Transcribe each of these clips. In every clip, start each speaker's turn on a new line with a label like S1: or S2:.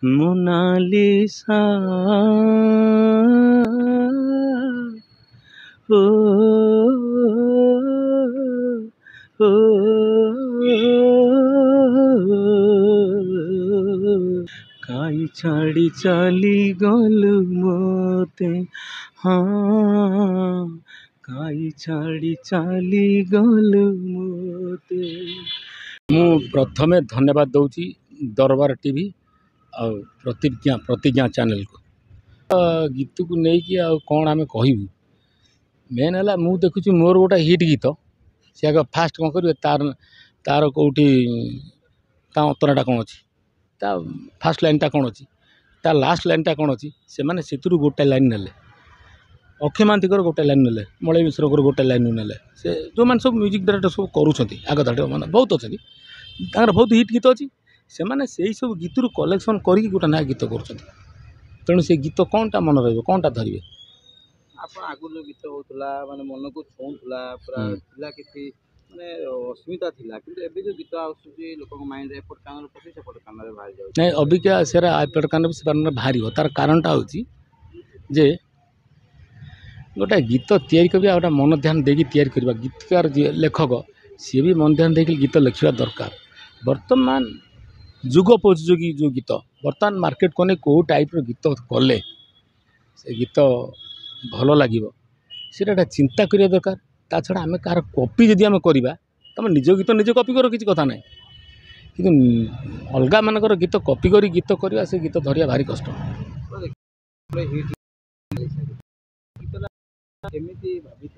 S1: Mona Lisa ओ ओ काई छाड़ी चली गलु मोते हाँ काई छाड़ी चली गलु मोते। मु प्रथमे धन्यवाद दौची दरबार टीवी आ प्रतिज्ञा चैनल को गीत को लेकिन आ कौन आम कहबू मेन है मु देखुची मोर गोटे हिट गीत सी आग फास्ट कौन करेंगे तार तार कौटी अंतराटा कौन अच्छी ता फास्ट लाइनटा कौन अच्छी ता लास्ट लाइनटा कौन अच्छी से मैंने से गोटे लाइन ने अक्षय महांतीकर गोटे लाइन ने मलय मिश्र गोटे लाइन ने से जो मैंने सब म्यूजिक डायरेक्टर सब करुँच आगधाट मैंने बहुत अच्छा बहुत हिट गीत अच्छी से मैंने से सब गीत कलेक्शन करके गोटे नया गीत कर तेणु से गीत कौनटा मन रही कौनटा धरवे
S2: आप आगुरी गीत होता माने मन को छुला पूरा थिला किसी माने अस्मिता थिला किंतु एबे जो गीत आसुची लोक माइंड रे एपट कान पसी सेपट कान रे बाहर जाउ
S1: नहीं अबिका सेरा एपट कान से बाहर तार कारणटा होची जे गोटे गीत तैयारी करबा गोटे मन ध्यान देकी तैयारी करबा गीतकार लेखक सी भी मन ध्यान देकी गीत लिखा दरकार। वर्तमान जुगोपयोगी जो गीत बर्तमान मार्केट को नहीं कौ टाइप गीत कले से गीत भल लगे से चिंता करिया दरकार ता छड़ा आम कार कॉपी जदि आम करवा तुम निज गीत निजे कॉपी कर किसी कथा ना कि अलग मानकर गीत कॉपी कर गीत करवा से गीत धरिया भारी कष्ट
S2: केमिति भाभी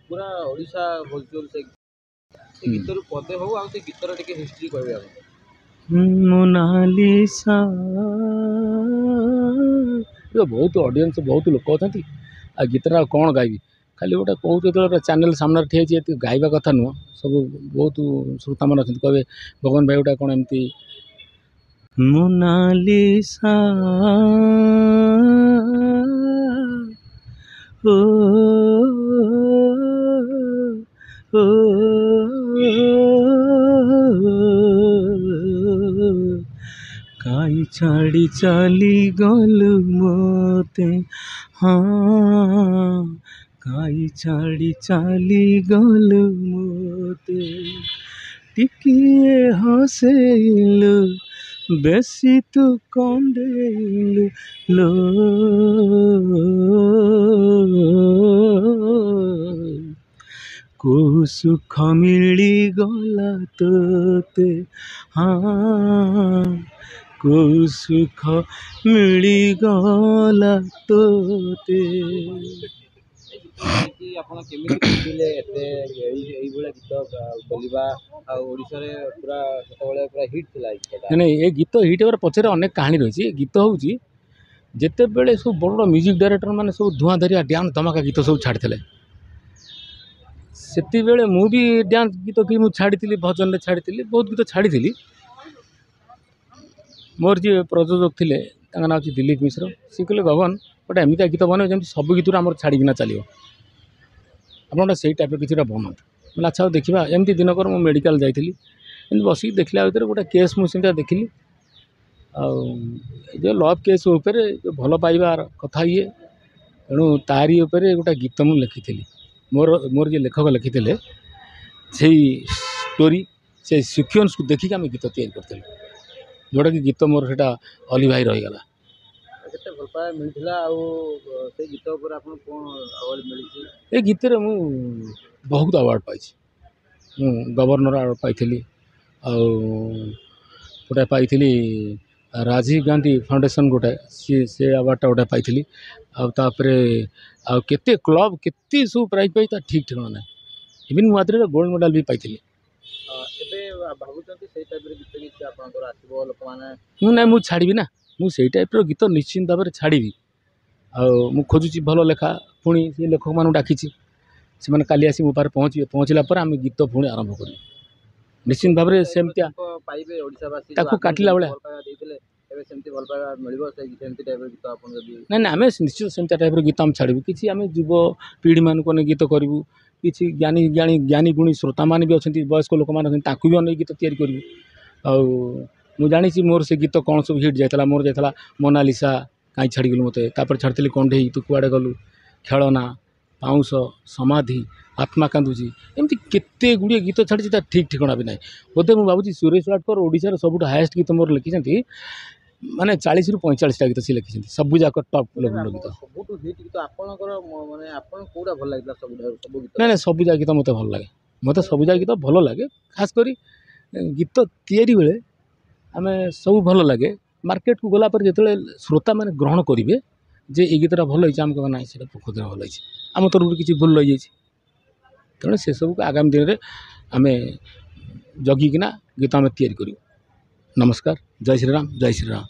S2: पूरा ओडिशा भोजपुर से गीत रू पदे हो आ से गीत रो टिके हिस्ट्री कहबे
S1: मोनालिसा ये बहुत ऑडियंस बहुत लोक अच्छा आ गीतटा कौन गायबी खाली गोटे कहूँ जो चैनल सामने ठिया गायबा कथा नुह सब बहुत श्रोता मन अच्छा कहे भगवान भाई गोटा कौन एमती मोनालिसा ओ ओ काई छाड़ी चली गलु मोते हाँ काई छाड़ी चली गलु मोते टिकिए हसेलु बेसी तू कंडेलु लो को सुख मिली गला तोते हाँ को सुख मिली गला तोते
S2: कि आपण केमिति बुझिले एते एई बेला गीत बोलिबा आ ओडिसा रे पूरा सेतबेले पूरा हिट थिला गीतटा
S1: नहीं ये गीत हिट होवर पछरे अनेक कहानी रही गीत होउची जेते बेले सब बड़ म्यूजिक डायरेक्टर माने सब धुआं धरिया डांस धमाका गीत सब छाड़थिले सेति बेले मु भी डांस गीत कि मु छाड़ी भजन छाड़ी बहुत गीत छाड़ी मोर जी प्रयोजक थे ना हूँ दिलीप मिश्र सी कहले भगवान गोटे एमती गीत बन जमी सब गीत आम छाड़ीना चलो आप गोटे से टाइप किसी बनाते मैंने अच्छा देखा एमती दिनकर मुझे मेडिकल जाइली एमती बस देखला भर गोटे केस मुझे देखिली जो लव केस उपर जो भल पाइबार कथा ये तेणु तारी उपर गोटे गीत मुझे लिखी मोर मोर जो लेखक लिखी से स्टोरी से सिक्वेन्स को देखिक आम गीत तैयारी करूँ जोटा कि गीत मोर से अली भाई रहीगला
S2: केते भल पाए मिलथिला आ से गीत ऊपर आपन कोन अवार्ड मिलिछि
S1: ए गीत रे मु बहुत अवार्ड पाइछि गवर्नर अवार्ड पाइथिली आ गोटे पाइथिली राजीव गांधी फाउंडेशन गोटे से अवार्डटा गोटे पाइथिली आ तापरे आ केते क्लब केते सब प्राइज पाइ ठीक ठिकाना ना इवन मुआदरे गोल्ड मेडल भी पाइथिली
S2: भावुचंती से टाइप रे गीत किछि आपनकर आसीबो लोक माने
S1: ना मु छाड़बी ना मु से टाइप रो गीत निश्चिंत भाव में छाड़बी आ मु खोजुची भल लेखा पुणी से लेखक मान डाकी से मैंने काली आसी मो पारे पहुँचला पर आम गीत पुणी आरंभ कर निश्चिंत भाव में सेमती
S2: पाइबे ओडिसावासी
S1: ताकू काटिला बेले
S2: देइतले एबे सेमती भल पाइबा मिलबो से सेमती टाइप रो गीत आपन जदी
S1: ना ना आम निश्चित सेमती टाइप रो गीत आम छाड़बू कि आम युव पीढ़ी मान को गीत करूँ किसी ज्ञानी गुणी श्रोता मान भी अच्छा वयस्क लोक मैंने भी अनेक गीत तैयारी करूँ ମୁଁ ଜାଣିଛି ମୋର ସେ ଗୀତ କ'ଣ ସବୁ ହିଟ୍ ଯାଇଥିଲା। ମୋର ଯାଇଥିଲା ମୋନାଲିସା, କାହିଁ ଛାଡ଼ିଗଲୁ ମୋତେ, ତାପରେ ଛାଡ଼ିଥିଲି କଣ୍ଢେଇ, ତୁ କୁଆଡ଼େ ଗଲୁ, ଖେଳନା, ପାଉଁଶ, ସମାଧି, ଆତ୍ମା କାନ୍ଦୁଛି, ଏମିତି କେତେ ଗୁଡ଼ିଏ ଗୀତ ଛାଡ଼ିଛି ତା ଠିକ୍ ଠିକଣା ବି ନାହିଁ। ବୋଧେ ମୁଁ ଭାବୁଛି ସୁରେଶ ୱାଡ଼କର ଓଡ଼ିଶାର ସବୁଠୁ ହାଏଷ୍ଟ ଗୀତ ମୋର ଲେଖିଛନ୍ତି, ମାନେ 40ରୁ 45ଟା ଗୀତ ସେ ଲେଖିଛନ୍ତି, ସବୁ ଯାକ ଟପ୍ ଲେଭେଲର ଗୀତ।
S2: ସବୁଠୁ ହିଟ୍ ଗୀତ ଆପଣଙ୍କର ମାନେ ଆପଣ କୋଉଟା ଭଲ ଲାଗିଥିଲା ସବୁଠାରୁ ସବୁ ଗୀତ?
S1: ନାଇଁ ସବୁ ଯାକ ଗୀତ ମୋତେ ଭଲ ଲାଗେ, ମୋତେ ସବୁ ଯାକ ଗୀତ ଭଲ ଲାଗେ। ଖାସ୍ କରି ଗୀତ ତିଆରି ବେଳେ ଆମେ ସବୁ ଭଲ ଲାଗେ। ମାର୍କେଟକୁ ଗଲା ପରେ ଯେତେବେଳେ ଶ୍ରୋତାମାନେ ଗ୍ରହଣ କରିବେ ଯେ ଏଇ ଗୀତଟା ଭଲ ହେଇଛି, ଆମେ କହିବା ନାହିଁ ସେଇଟା ପ୍ରକୃତରେ ଭଲ ହେଇଛି, ଆମ ତରଫରୁ କିଛି ଭୁଲ ରହିଯାଇଛି। ତେଣୁ ସେସବୁକୁ ଆଗାମୀ ଦିନରେ ଆମେ ଜଗିକିନା ଗୀତ ଆମେ ତିଆରି କରିବୁ। ନମସ୍କାର, ଜୟ ଶ୍ରୀରାମ, ଜୟ ଶ୍ରୀରାମ।